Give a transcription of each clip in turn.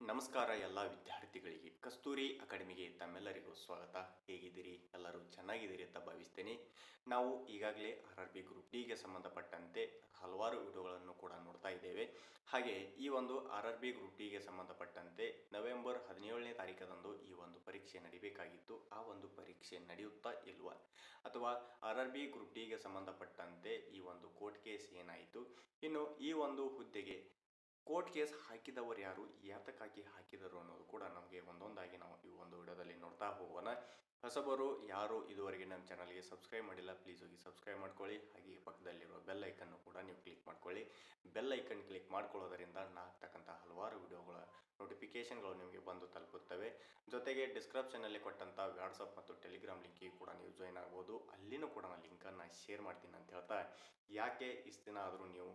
ನಮಸ್ಕಾರ ಎಲ್ಲ ವಿದ್ಯಾರ್ಥಿಗಳಿಗೆ ಕಸ್ತೂರಿ ಅಕಾಡೆಮಿಗೆ ತಮ್ಮೆಲ್ಲರಿಗೂ ಸ್ವಾಗತ. ಹೇಗಿದ್ದೀರಿ? ಎಲ್ಲರೂ ಚೆನ್ನಾಗಿದ್ದೀರಿ ಅಂತ ಭಾವಿಸ್ತೇನೆ. ನಾವು ಈಗಾಗಲೇ RRB ಗ್ರೂಪ್ ಡಿಗೆ ಸಂಬಂಧಪಟ್ಟಂತೆ ಹಲವಾರು ವಿಡಿಯೋಗಳನ್ನು ಕೂಡ ನೋಡ್ತಾ ಇದ್ದೇವೆ. ಹಾಗೆ ಈ ಒಂದು RRB ಗ್ರೂಪ್ ಡಿಗೆ ಸಂಬಂಧಪಟ್ಟಂತೆ ನವೆಂಬರ್ 17ನೇ ತಾರೀಕದಂದು ಈ ಒಂದು ಪರೀಕ್ಷೆ ನಡಿಬೇಕಾಗಿತ್ತು. ಆ ಒಂದು ಪರೀಕ್ಷೆ ನಡೆಯುತ್ತಾ ಇಲ್ವಾ, ಅಥವಾ RRB ಗ್ರೂಪ್ ಡಿಗೆ ಸಂಬಂಧಪಟ್ಟಂತೆ ಈ ಒಂದು ಕೋರ್ಟ್ ಕೇಸ್ ಏನಾಯಿತು, ಇನ್ನು ಈ ಒಂದು ಹುದ್ದೆಗೆ ಕೋರ್ಟ್ ಕೇಸ್ ಹಾಕಿದವರು ಯಾರು, ಯಾತಕ್ಕಾಗಿ ಹಾಕಿದರು ಅನ್ನೋದು ಕೂಡ ನಮಗೆ ಒಂದೊಂದಾಗಿ ನಾವು ಈ ಒಂದು ವಿಡಿಯೋದಲ್ಲಿ ನೋಡ್ತಾ ಹೋಗೋಣ. ಹೊಸಬರು ಯಾರು ಇದುವರೆಗೆ ನಮ್ಮ ಚಾನಲ್ಗೆ ಸಬ್ಸ್ಕ್ರೈಬ್ ಮಾಡಿಲ್ಲ, ಪ್ಲೀಸ್ ಹೋಗಿ ಸಬ್ಸ್ಕ್ರೈಬ್ ಮಾಡ್ಕೊಳ್ಳಿ. ಹಾಗೆ ಪಕ್ಕದಲ್ಲಿರುವ ಬೆಲ್ ಐಕನ್ನು ಕೂಡ ನೀವು ಕ್ಲಿಕ್ ಮಾಡ್ಕೊಳ್ಳಿ. ಬೆಲ್ ಐಕನ್ ಕ್ಲಿಕ್ ಮಾಡ್ಕೊಳ್ಳೋದರಿಂದ ನಾಗ್ತಕ್ಕಂಥ ಹಲವಾರು ವಿಡಿಯೋಗಳ ನೋಟಿಫಿಕೇಶನ್ಗಳು ನಿಮಗೆ ಬಂದು ತಲುಪುತ್ತವೆ. ಜೊತೆಗೆ ಡಿಸ್ಕ್ರಿಪ್ಷನಲ್ಲಿ ಕೊಟ್ಟಂಥ ವಾಟ್ಸಪ್ ಮತ್ತು ಟೆಲಿಗ್ರಾಮ್ ಲಿಂಕಿಗೆ ಕೂಡ ನೀವು ಜಾಯ್ನ್ ಆಗ್ಬೋದು. ಅಲ್ಲಿನೂ ಕೂಡ ನಾನು ಲಿಂಕನ್ನು ಶೇರ್ ಮಾಡ್ತೀನಿ ಅಂತ ಹೇಳ್ತಾ, ಯಾಕೆ ಇಷ್ಟು ದಿನ ಆದರೂ ನೀವು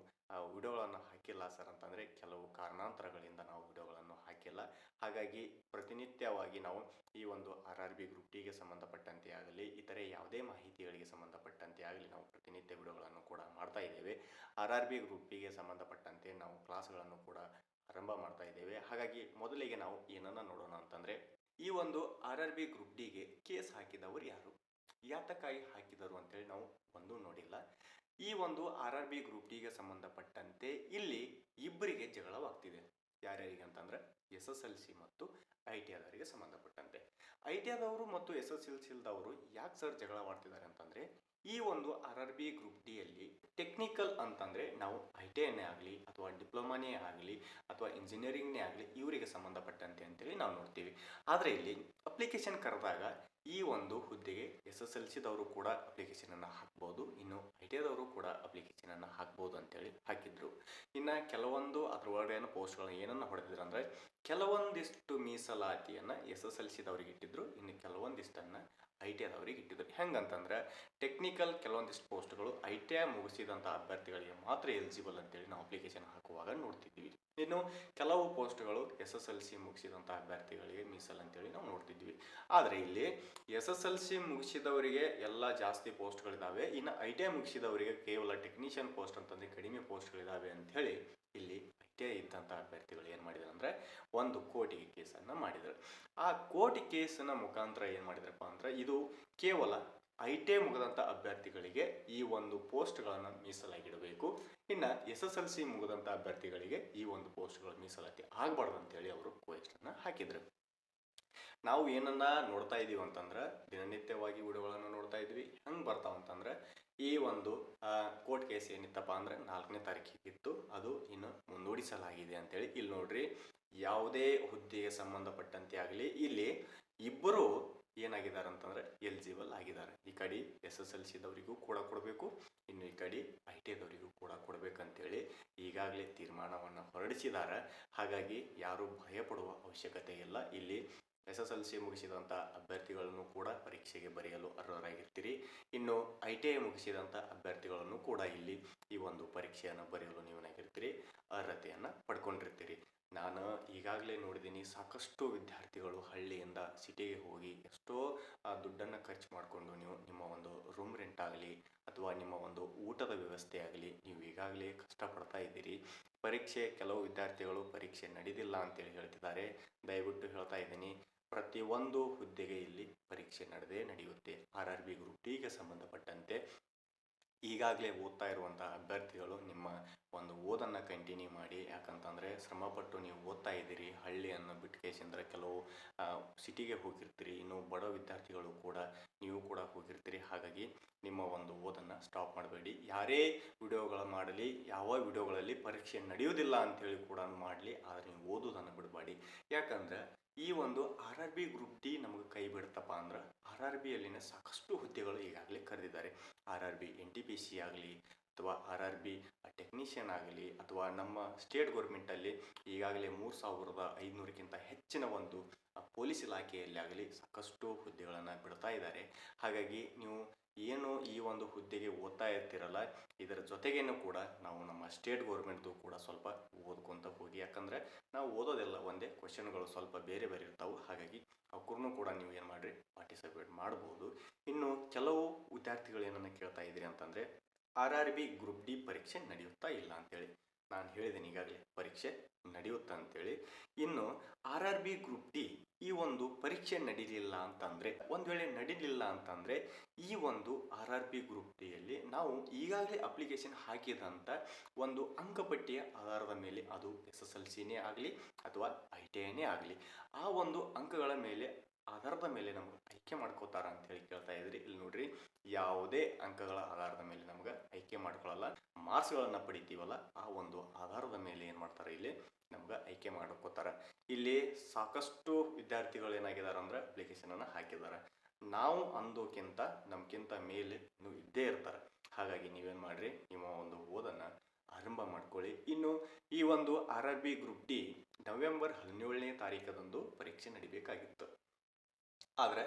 ವಿಡಿಯೋಗಳನ್ನು ಹಾಕಿಲ್ಲ ಸರ್ ಅಂತಂದರೆ, ಕೆಲವು ಕಾರಣಾಂತರಗಳಿಂದ ನಾವು ವಿಡಿಯೋಗಳನ್ನು ಹಾಕಿಲ್ಲ. ಹಾಗಾಗಿ ಪ್ರತಿನಿತ್ಯವಾಗಿ ನಾವು ಈ ಒಂದು RRB ಗ್ರೂಪ್ ಡಿಗೆ ಸಂಬಂಧಪಟ್ಟಂತೆ ಆಗಲಿ, ಇತರೆ ಯಾವುದೇ ಮಾಹಿತಿಗಳಿಗೆ ಸಂಬಂಧಪಟ್ಟಂತೆ ಆಗಲಿ ನಾವು ಪ್ರತಿನಿತ್ಯ ವಿಡಿಯೋಗಳನ್ನು ಕೂಡ ಮಾಡ್ತಾ ಇದ್ದೇವೆ. RRB ಗ್ರೂಪ್ ಡಿಗೆ ಸಂಬಂಧಪಟ್ಟಂತೆ ನಾವು ಕ್ಲಾಸ್ಗಳನ್ನು ಕೂಡ ಆರಂಭ ಮಾಡ್ತಾ ಇದ್ದೇವೆ. ಹಾಗಾಗಿ ಮೊದಲಿಗೆ ನಾವು ಏನನ್ನ ನೋಡೋಣ ಅಂತಂದರೆ, ಈ ಒಂದು RRB ಗ್ರೂಪ್ ಡಿಗೆ ಕೇಸ್ ಹಾಕಿದವರು ಯಾರು, ಯಾತಕ್ಕಾಗಿ ಹಾಕಿದರು ಅಂತೇಳಿ ನಾವು ಒಂದೂ ನೋಡಿಲ್ಲ. ಈ ಒಂದು RRB ಗ್ರೂಪ್ ಡಿಗೆ ಸಂಬಂಧಪಟ್ಟಂತೆ ಇಲ್ಲಿ ಇಬ್ಬರಿಗೆ ಜಗಳವಾಗ್ತಿದೆ. ಯಾರ್ಯಾರಿಗೆ ಅಂತಂದ್ರೆ SSLC ಮತ್ತು ITI ಆದವರಿಗೆ ಸಂಬಂಧಪಟ್ಟಂತೆ. ITI ಆದವರು ಮತ್ತು SSLC ಇಲ್ದವರು ಯಾಕೆ ಸರ್ ಜಗಳ ಮಾಡ್ತಿದ್ದಾರೆ ಅಂತಂದ್ರೆ, ಈ ಒಂದು RRB ಗ್ರೂಪ್ ಡಿಯಲ್ಲಿ ಟೆಕ್ನಿಕಲ್ ಅಂತಂದ್ರೆ ನಾವು ITIನೇ ಆಗಲಿ ಅಥವಾ ಡಿಪ್ಲೊಮಾನೇ ಆಗಲಿ ಅಥವಾ ಇಂಜಿನಿಯರಿಂಗ್ನೇ ಆಗಲಿ ಇವರಿಗೆ ಸಂಬಂಧಪಟ್ಟಂತೆ ಅಂತೇಳಿ ನಾವು ನೋಡ್ತೀವಿ. ಆದರೆ ಇಲ್ಲಿ ಅಪ್ಲಿಕೇಶನ್ ಕರೆದಾಗ ಈ ಒಂದು ಹುದ್ದೆಗೆ SSLCದವರು ಕೂಡ ಅಪ್ಲಿಕೇಶನನ್ನು ಹಾಕ್ಬೋದು, ಇನ್ನು ITIದವರು ಕೂಡ ಅಪ್ಲಿಕೇಶನನ್ನು ಹಾಕ್ಬೋದು ಅಂತೇಳಿ ಹಾಕಿದ್ರು. ಇನ್ನು ಕೆಲವೊಂದು ಅದರೊಳಗೇನು ಪೋಸ್ಟ್ಗಳನ್ನ ಏನನ್ನು ಹೊಡೆದಿದ್ರು ಅಂದರೆ, ಕೆಲವೊಂದಿಷ್ಟು ಮೀಸಲಾತಿಯನ್ನು SSLCದವ್ರಿಗೆ ಇಟ್ಟಿದ್ರು, ಇನ್ನು ಕೆಲವೊಂದಿಷ್ಟನ್ನು ITIದವ್ರಿಗೆ ಇಟ್ಟಿದ್ರು. ಹೆಂಗಂತಂದ್ರೆ ಟೆಕ್ನಿಕಲ್ ಕೆಲವೊಂದಿಷ್ಟು ಪೋಸ್ಟ್ಗಳು ITI ಮುಗಿಸಿದಂಥ ಅಭ್ಯರ್ಥಿಗಳಿಗೆ ಮಾತ್ರ ಎಲಿಜಿಬಲ್ ಅಂತೇಳಿ ನಾವು ಅಪ್ಲಿಕೇಶನ್ ಹಾಕುವಾಗ ನೋಡ್ತಿದ್ವಿ. ಇನ್ನು ಕೆಲವು ಪೋಸ್ಟ್ಗಳು SSLC ಮುಗಿಸಿದಂಥ ಅಭ್ಯರ್ಥಿಗಳಿಗೆ ಮೀಸಲು ಅಂತೇಳಿ ನಾವು ನೋಡ್ತಿದ್ವಿ. ಆದರೆ ಇಲ್ಲಿ SSLC ಮುಗಿಸಿದವರಿಗೆ ಎಲ್ಲ ಜಾಸ್ತಿ ಪೋಸ್ಟ್ಗಳಿದ್ದಾವೆ, ಇನ್ನು ITI ಮುಗಿಸಿದವರಿಗೆ ಕೇವಲ ಟೆಕ್ನಿಷಿಯನ್ ಪೋಸ್ಟ್ ಅಂತಂದರೆ ಕಡಿಮೆ ಪೋಸ್ಟ್ಗಳಿದ್ದಾವೆ ಅಂಥೇಳಿ ಇಲ್ಲಿ ITI ಇದ್ದಂಥ ಅಭ್ಯರ್ಥಿಗಳು ಏನು ಮಾಡಿದ್ರು ಅಂದರೆ ಒಂದು ಕೋರ್ಟಿಗೆ ಕೇಸನ್ನು ಮಾಡಿದರು. ಆ ಕೋರ್ಟ್ ಕೇಸಿನ ಮುಖಾಂತರ ಏನು ಮಾಡಿದ್ರಪ್ಪ ಅಂದ್ರೆ, ಇದು ಕೇವಲ ITI ಮುಗಿದಂಥ ಅಭ್ಯರ್ಥಿಗಳಿಗೆ ಈ ಒಂದು ಪೋಸ್ಟ್ಗಳನ್ನು ಮೀಸಲಾಗಿಡಬೇಕು, ಇನ್ನು SSLC ಮುಗಿದಂಥ ಅಭ್ಯರ್ಥಿಗಳಿಗೆ ಈ ಒಂದು ಪೋಸ್ಟ್ಗಳು ಮೀಸಲಾತಿ ಆಗಬಾರ್ದು ಅಂತೇಳಿ ಅವರು ಕ್ವೆಶ್ಚನ್ನ ಹಾಕಿದರು. ನಾವು ಏನನ್ನ ನೋಡ್ತಾ ಇದೀವಿ ಅಂತಂದ್ರೆ, ದಿನನಿತ್ಯವಾಗಿ ವಿಡಿಯೋಗಳನ್ನು ನೋಡ್ತಾ ಇದ್ವಿ. ಹೆಂಗೆ ಬರ್ತಾವಂತಂದ್ರೆ, ಈ ಒಂದು ಕೋರ್ಟ್ ಕೇಸ್ ಏನಿತ್ತಪ್ಪ ಅಂದ್ರೆ 4ನೇ ತಾರೀಕಿಗಿತ್ತು, ಅದು ಇನ್ನು ಮುಂದೂಡಿಸಲಾಗಿದೆ ಅಂತೇಳಿ. ಇಲ್ಲಿ ನೋಡ್ರಿ, ಯಾವುದೇ ಹುದ್ದೆಗೆ ಸಂಬಂಧಪಟ್ಟಂತೆ ಆಗಲಿ ಇಲ್ಲಿ ಇಬ್ಬರು ಏನಾಗಿದ್ದಾರೆ ಅಂತಂದ್ರೆ ಎಲಿಜಿಬಲ್ ಆಗಿದ್ದಾರೆ. ಈ ಕಡೆ SSLCದವರಿಗೂ ಕೂಡ ಕೊಡಬೇಕು, ಇನ್ನು ಈ ಕಡೆ ITIದವರಿಗೂ ಕೂಡ ಕೊಡಬೇಕಂತೇಳಿ ಈಗಾಗಲೇ ತೀರ್ಮಾನವನ್ನು ಹೊರಡಿಸಿದ್ದಾರೆ. ಹಾಗಾಗಿ ಯಾರೂ ಭಯಪಡುವ ಅವಶ್ಯಕತೆ ಇಲ್ಲ. ಇಲ್ಲಿ SSLC ಮುಗಿಸಿದಂಥ ಅಭ್ಯರ್ಥಿಗಳನ್ನು ಕೂಡ ಪರೀಕ್ಷೆಗೆ ಬರೆಯಲು ಅರ್ಹರಾಗಿರ್ತೀರಿ, ಇನ್ನು ITI ಮುಗಿಸಿದಂಥ ಅಭ್ಯರ್ಥಿಗಳನ್ನು ಕೂಡ ಇಲ್ಲಿ ಈ ಒಂದು ಪರೀಕ್ಷೆಯನ್ನು ಬರೆಯಲು ನೀವೇನಾಗಿರ್ತೀರಿ, ಅರ್ಹತೆಯನ್ನು ಪಡ್ಕೊಂಡಿರ್ತೀರಿ. ನಾನು ಈಗಾಗಲೇ ನೋಡಿದ್ದೀನಿ, ಸಾಕಷ್ಟು ವಿದ್ಯಾರ್ಥಿಗಳು ಹಳ್ಳಿಯಿಂದ ಸಿಟಿಗೆ ಹೋಗಿ ಎಷ್ಟೋ ದುಡ್ಡನ್ನು ಖರ್ಚು ಮಾಡಿಕೊಂಡು ನೀವು ನಿಮ್ಮ ಒಂದು ರೂಮ್ ರೆಂಟ್ ಆಗಲಿ ಅಥವಾ ನಿಮ್ಮ ಒಂದು ಊಟದ ವ್ಯವಸ್ಥೆ ಆಗಲಿ ನೀವು ಈಗಾಗಲೇ ಕಷ್ಟಪಡ್ತಾ ಇದ್ದೀರಿ. ಕೆಲವು ವಿದ್ಯಾರ್ಥಿಗಳು ಪರೀಕ್ಷೆ ನಡೆದಿಲ್ಲ ಅಂತೇಳಿ ಹೇಳ್ತಿದ್ದಾರೆ. ದಯವಿಟ್ಟು ಹೇಳ್ತಾ ಇದ್ದೀನಿ, ಪ್ರತಿಯೊಂದು ಹುದ್ದೆಗೆ ಇಲ್ಲಿ ಪರೀಕ್ಷೆ ನಡೆಯುತ್ತೆ. RRB ಗ್ರೂಪ್ ಡಿಗೆ ಸಂಬಂಧಪಟ್ಟಂತೆ ಈಗಾಗಲೇ ಓದ್ತಾ ಇರುವಂಥ ಅಭ್ಯರ್ಥಿಗಳು ನಿಮ್ಮ ಒಂದು ಓದನ್ನು ಕಂಟಿನ್ಯೂ ಮಾಡಿ. ಯಾಕಂತಂದರೆ ಶ್ರಮಪಟ್ಟು ನೀವು ಓದ್ತಾ ಇದ್ದೀರಿ, ಹಳ್ಳಿಯನ್ನು ಬಿಟ್ಟು ಕೇಸಂದ್ರೆ ಕೆಲವು ಸಿಟಿಗೆ ಹೋಗಿರ್ತೀರಿ, ಇನ್ನು ಬಡ ವಿದ್ಯಾರ್ಥಿಗಳು ಕೂಡ ನೀವು ಕೂಡ ಹೋಗಿರ್ತೀರಿ. ಹಾಗಾಗಿ ನಿಮ್ಮ ಒಂದು ಓದನ್ನು ಸ್ಟಾಪ್ ಮಾಡಬೇಡಿ. ಯಾರೇ ವಿಡಿಯೋಗಳು ಮಾಡಲಿ, ಯಾವ ವಿಡಿಯೋಗಳಲ್ಲಿ ಪರೀಕ್ಷೆ ನಡೆಯುವುದಿಲ್ಲ ಅಂಥೇಳಿ ಕೂಡ ಮಾಡಲಿ, ಆದರೆ ನೀವು ಓದೋದನ್ನು ಬಿಡಬೇಡಿ. ಯಾಕಂದರೆ ಈ ಒಂದು RRB ಗ್ರೂಪ್ ಡಿ ನಮಗೆ ಕೈ ಬಿಡ್ತಪ್ಪ ಅಂದ್ರೆ, RRBಯಲ್ಲಿನ ಸಾಕಷ್ಟು ಹುದ್ದೆಗಳು ಈಗಾಗಲೇ ಕರೆದಿದ್ದಾರೆ. RRB NTPC ಆಗಲಿ ಅಥವಾ RRB ಟೆಕ್ನಿಷಿಯನ್ ಆಗಲಿ ಅಥವಾ ನಮ್ಮ ಸ್ಟೇಟ್ ಗೌರ್ಮೆಂಟಲ್ಲಿ ಈಗಾಗಲೇ 3500ಕ್ಕಿಂತ ಹೆಚ್ಚಿನ ಒಂದು ಪೊಲೀಸ್ ಇಲಾಖೆಯಲ್ಲಿ ಆಗಲಿ ಸಾಕಷ್ಟು ಹುದ್ದೆಗಳನ್ನು ಬಿಡ್ತಾ ಇದ್ದಾರೆ. ಹಾಗಾಗಿ ನೀವು ಏನು ಈ ಒಂದು ಹುದ್ದೆಗೆ ಓದ್ತಾ ಇರ್ತಿರಲ್ಲ, ಇದರ ಜೊತೆಗೇನು ಕೂಡ ನಾವು ನಮ್ಮ ಸ್ಟೇಟ್ ಗೌರ್ಮೆಂಟ್ದು ಕೂಡ ಸ್ವಲ್ಪ ಓದ್ಕೊತ ಹೋಗಿ. ಯಾಕಂದರೆ ನಾವು ಓದೋದೆಲ್ಲ ಒಂದೇ, ಕ್ವೆಶನ್ಗಳು ಸ್ವಲ್ಪ ಬೇರೆ ಬೇರೆ ಇರ್ತಾವೆ. ಹಾಗಾಗಿ ಅವ್ರನ್ನೂ ಕೂಡ ನೀವು ಏನು ಮಾಡಿರಿ, ಪಾರ್ಟಿಸಿಪೇಟ್ ಮಾಡ್ಬೋದು. ಇನ್ನು ಕೆಲವು ವಿದ್ಯಾರ್ಥಿಗಳು ಏನನ್ನು ಕೇಳ್ತಾ ಇದ್ದೀರಿ ಅಂತಂದರೆ, RRB ಗ್ರೂಪ್ ಡಿ ಪರೀಕ್ಷೆ ನಡೆಯುತ್ತಾ ಇಲ್ಲ ಅಂತೇಳಿ. ನಾನು ಹೇಳಿದ್ದೀನಿ ಈಗಾಗಲೇ ಪರೀಕ್ಷೆ ನಡೆಯುತ್ತಾ ಅಂತೇಳಿ. ಇನ್ನು R R B group D ಈ ಒಂದು ಪರೀಕ್ಷೆ ನಡೀಲಿಲ್ಲ ಅಂತಂದ್ರೆ, ಒಂದ್ ವೇಳೆ ನಡೀಲಿಲ್ಲ ಅಂತಂದ್ರೆ ಈ ಒಂದು ಆರ್ ಆರ್ ಬಿ ಗ್ರೂಪ್ ಡಿಯಲ್ಲಿ ನಾವು ಈಗಾಗಲೇ ಅಪ್ಲಿಕೇಶನ್ ಹಾಕಿದಂತ ಒಂದು ಅಂಕಪಟ್ಟಿಯ ಆಧಾರದ ಮೇಲೆ, ಅದು SSLCನೇ ಆಗಲಿ ಅಥವಾ ITIನೇ ಆಗಲಿ, ಆ ಒಂದು ಅಂಕಗಳ ಮೇಲೆ ಆಧಾರದ ಮೇಲೆ ನಮ್ಗೆ ಆಯ್ಕೆ ಮಾಡ್ಕೋತಾರ ಅಂತ ಹೇಳಿ ಕೇಳ್ತಾ ಇದ್ರಿ. ಇಲ್ಲಿ ನೋಡ್ರಿ, ಯಾವುದೇ ಅಂಕಗಳ ಆಧಾರದ ಮೇಲೆ ನಮ್ಗೆ ಆಯ್ಕೆ ಮಾಡ್ಕೊಳ್ಳಲ್ಲ. ಮಾರ್ಕ್ಸ್ಗಳನ್ನ ಪಡಿತೀವಲ್ಲ, ಆ ಒಂದು ಆಧಾರದ ಮೇಲೆ ಏನ್ ಮಾಡ್ತಾರೆ, ಇಲ್ಲಿ ನಮ್ಗೆ ಆಯ್ಕೆ ಮಾಡ್ಕೋತಾರ. ಇಲ್ಲಿ ಸಾಕಷ್ಟು ವಿದ್ಯಾರ್ಥಿಗಳು ಏನಾಗಿದ್ದಾರೆ ಅಂದ್ರೆ ಅಪ್ಲಿಕೇಶನ್ ಅನ್ನ ಹಾಕಿದ್ದಾರೆ. ನಾವು ಅಂದೋಕ್ಕಿಂತ ನಮ್ಗಿಂತ ಮೇಲೆ ಇನ್ನು ಇದ್ದೇ ಇರ್ತಾರೆ. ಹಾಗಾಗಿ ನೀವೇನ್ ಮಾಡ್ರಿ, ನಿಮ್ಮ ಒಂದು ಓದನ್ನ ಆರಂಭ ಮಾಡ್ಕೊಳ್ಳಿ. ಇನ್ನು ಈ ಒಂದು R R B group D November 17ನೇ ತಾರೀಕದಂದು ಪರೀಕ್ಷೆ ನಡಿಬೇಕಾಗಿತ್ತು. ಆದ್ರೆ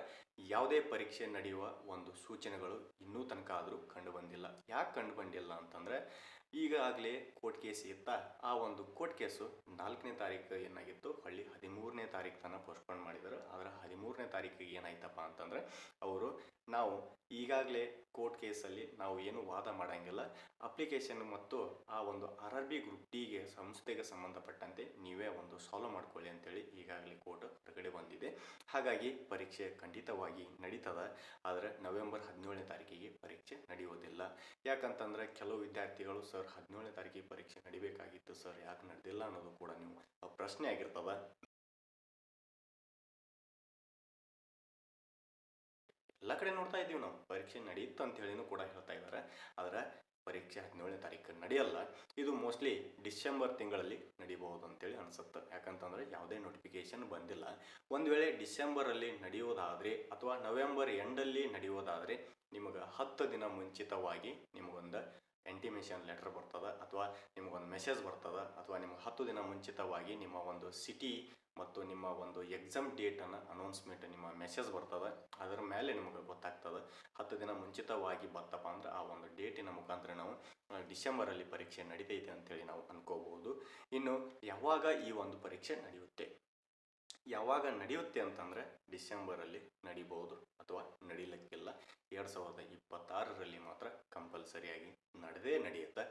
ಯಾವುದೇ ಪರೀಕ್ಷೆ ನಡೆಯುವ ಒಂದು ಸೂಚನೆಗಳು ಇನ್ನೂ ತನಕ ಆದರೂ ಕಂಡು ಬಂದಿಲ್ಲ. ಯಾಕೆ ಕಂಡು ಬಂದಿಲ್ಲ ಅಂತಂದ್ರೆ, ಈಗಾಗಲೇ ಕೋರ್ಟ್ ಕೇಸ್ ಇತ್ತಾ, ಆ ಒಂದು ಕೋರ್ಟ್ ಕೇಸು 4ನೇ ತಾರೀಕು ಏನಾಗಿತ್ತು, ಹೊಳ್ಳಿ 13ನೇ ತಾರೀಕು ತನಕ ಪೋಸ್ಟ್ಪೋನ್ ಮಾಡಿದರು. ಆದ್ರೆ 13ನೇ ತಾರೀಕಿಗೆ ಏನಾಯ್ತಪ್ಪ ಅಂತಂದ್ರೆ, ಅವರು ನಾವು ಈಗಾಗಲೇ ಕೋರ್ಟ್ ಕೇಸಲ್ಲಿ ನಾವು ಏನು ವಾದ ಮಾಡಂಗಿಲ್ಲ, ಅಪ್ಲಿಕೇಶನ್ ಮತ್ತು ಆ ಒಂದು ಆರ್ ಆರ್ ಬಿ ಗ್ರೂಪ್ ಡಿಗೆ ಸಂಸ್ಥೆಗೆ ಸಂಬಂಧಪಟ್ಟಂತೆ ನೀವೇ ಒಂದು ಸಾಲ್ವ್ ಮಾಡ್ಕೊಳ್ಳಿ ಅಂತೇಳಿ ಈಗಾಗಲೇ ಕೋರ್ಟ್ ಹೊರಗಡೆ ಬಂದಿದೆ. ಹಾಗಾಗಿ ಪರೀಕ್ಷೆ ಖಂಡಿತವಾಗಿ ನಡೀತದ. ಆದರೆ ನವೆಂಬರ್ 17ನೇ ತಾರೀಕಿಗೆ ಪರೀಕ್ಷೆ ನಡೆಯುವುದಿಲ್ಲ. ಯಾಕಂತಂದ್ರೆ ಕೆಲವು ವಿದ್ಯಾರ್ಥಿಗಳು, ಸರ್ 17ನೇ ತಾರೀಕಿಗೆ ಪರೀಕ್ಷೆ ನಡಿಬೇಕಾಗಿತ್ತು ಸರ್, ಯಾಕೆ ನಡೆದಿಲ್ಲ ಅನ್ನೋದು ಕೂಡ ನೀವು ಪ್ರಶ್ನೆ ಆಗಿರ್ತದ. ಎಲ್ಲ ಕಡೆ ನೋಡ್ತಾ ಇದ್ದೀವಿ ನಾವು, ಪರೀಕ್ಷೆ ನಡೆಯುತ್ತೆ ಅಂತ ಹೇಳಿನೂ ಕೂಡ ಹೇಳ್ತಾ ಇದ್ದಾರೆ. ಆದ್ರೆ ಪರೀಕ್ಷೆ 17ನೇ ತಾರೀಕು ನಡೆಯಲ್ಲ. ಇದು ಮೋಸ್ಟ್ಲಿ ಡಿಸೆಂಬರ್ ತಿಂಗಳಲ್ಲಿ ನಡಿಬಹುದು ಅಂತೇಳಿ ಅನ್ಸುತ್ತೆ. ಯಾಕಂತಂದ್ರೆ ಯಾವುದೇ ನೋಟಿಫಿಕೇಶನ್ ಬಂದಿಲ್ಲ. ಒಂದು ವೇಳೆ ಡಿಸೆಂಬರಲ್ಲಿ ನಡೆಯೋದಾದ್ರೆ ಅಥವಾ ನವೆಂಬರ್ ಎಂಡಲ್ಲಿ ನಡೆಯೋದಾದ್ರೆ ನಿಮಗೆ 10 ದಿನ ಮುಂಚಿತವಾಗಿ ನಿಮಗೊಂದು ಇಂಟಿಮೇಷನ್ ಲೆಟರ್ ಬರ್ತದ, ಅಥವಾ ನಿಮಗೊಂದು ಮೆಸೇಜ್ ಬರ್ತದ, ಅಥವಾ ನಿಮ್ಗೆ 10 ದಿನ ಮುಂಚಿತವಾಗಿ ನಿಮ್ಮ ಒಂದು ಸಿಟಿ ಮತ್ತು ನಿಮ್ಮ ಒಂದು ಎಕ್ಸಾಮ್ ಡೇಟನ್ನು ಅನೌನ್ಸ್ಮೆಂಟ್ ನಿಮ್ಮ ಮೆಸೇಜ್ ಬರ್ತದೆ. ಅದರ ಮೇಲೆ ನಿಮಗೆ ಗೊತ್ತಾಗ್ತದೆ. 10 ದಿನ ಮುಂಚಿತವಾಗಿ ಬರ್ತಪ್ಪ ಅಂದ್ರೆ ಆ ಒಂದು ಡೇಟಿನ ಮುಖಾಂತರ ನಾವು ಡಿಸೆಂಬರಲ್ಲಿ ಪರೀಕ್ಷೆ ನಡೀತೈತೆ ಅಂತೇಳಿ ನಾವು ಅನ್ಕೋಬಹುದು. ಇನ್ನು ಯಾವಾಗ ಈ ಒಂದು ಪರೀಕ್ಷೆ ನಡೆಯುತ್ತೆ, ಯಾವಾಗ ನಡೆಯುತ್ತೆ ಅಂತಂದ್ರೆ ಡಿಸೆಂಬರಲ್ಲಿ ನಡಿಬಹುದು ಅಥವಾ ನಡಿಲಿಕ್ಕಿಲ್ಲ. 2026ರಲ್ಲಿ ಮಾತ್ರ ಕಂಪಲ್ಸರಿಯಾಗಿ ನಡೆಯುತ್ತೆ.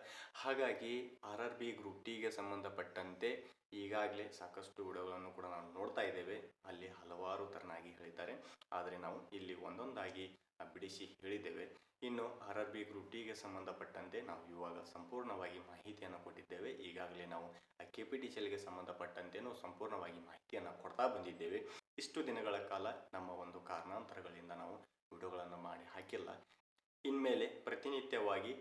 ಹಾಗಾಗಿ ಆರ್ ಆರ್ ಬಿ ಗ್ರೂಪ್ ಡಿಗೆ ಸಂಬಂಧಪಟ್ಟಂತೆ ಈಗಾಗಲೇ ಸಾಕಷ್ಟು ವಿಡಿಯೋಗಳನ್ನು ಕೂಡ ನಾವು ನೋಡ್ತಾ ಇದ್ದೇವೆ. ಅಲ್ಲಿ ಹಲವಾರು ತರನಾಗಿ ಹೇಳಿದ್ದಾರೆ, ಆದರೆ ನಾವು ಇಲ್ಲಿ ಒಂದೊಂದಾಗಿ ಬಿಡಿಸಿ ಹೇಳಿದ್ದೇವೆ. ಇನ್ನು ಆರ್ ಆರ್ ಬಿ ಗ್ರೂಪ್ ಡಿಗೆ ಸಂಬಂಧಪಟ್ಟಂತೆ ನಾವು ಇವಾಗ ಸಂಪೂರ್ಣವಾಗಿ ಮಾಹಿತಿಯನ್ನು ಕೊಟ್ಟಿದ್ದೇವೆ. ಈಗಾಗಲೇ ನಾವು KPTCLಗೆ ಸಂಬಂಧಪಟ್ಟಂತೆನೂ ಸಂಪೂರ್ಣವಾಗಿ ಮಾಹಿತಿಯನ್ನು ಕೊಡ್ತಾ ಬಂದಿದ್ದೇವೆ. ಇಷ್ಟು ದಿನಗಳ ಕಾಲ ನಮ್ಮ ಒಂದು ಕಾರಣಾಂತರಗಳಿಂದ ನಾವು ವಿಡಿಯೋಗಳನ್ನು ಮಾಡಿ ಹಾಕಿಲ್ಲ. ಇನ್ಮೇಲೆ ಪ್ರತಿನಿತ್ಯವಾಗಿ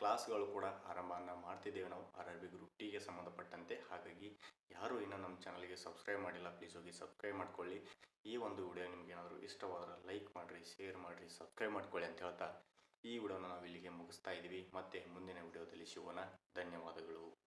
ಕ್ಲಾಸ್ಗಳು ಕೂಡ ಆರಂಭವನ್ನು ಮಾಡ್ತಿದ್ದೇವೆ ನಾವು ಆರ್ ಆರ್ ಬಿ ಗ್ರೂಪ್ ಡಿಗೆ ಸಂಬಂಧಪಟ್ಟಂತೆ. ಹಾಗಾಗಿ ಯಾರು ಇನ್ನೂ ನಮ್ಮ ಚಾನಲ್ಗೆ ಸಬ್ಸ್ಕ್ರೈಬ್ ಮಾಡಿಲ್ಲ, ಪ್ಲೀಸ್ ಹೋಗಿ ಸಬ್ಸ್ಕ್ರೈಬ್ ಮಾಡ್ಕೊಳ್ಳಿ. ಈ ಒಂದು ವಿಡಿಯೋ ನಿಮ್ಗೆ ಏನಾದರೂ ಇಷ್ಟವಾದರೆ ಲೈಕ್ ಮಾಡಿರಿ, ಶೇರ್ ಮಾಡಿರಿ, ಸಬ್ಸ್ಕ್ರೈಬ್ ಮಾಡ್ಕೊಳ್ಳಿ ಅಂತ ಹೇಳ್ತಾ ಈ ವಿಡಿಯೋನ ನಾವು ಇಲ್ಲಿಗೆ ಮುಗಿಸ್ತಾ ಇದ್ದೀವಿ. ಮತ್ತೆ ಮುಂದಿನ ವಿಡಿಯೋದಲ್ಲಿ ಸಿಗೋಣ. ಧನ್ಯವಾದಗಳು.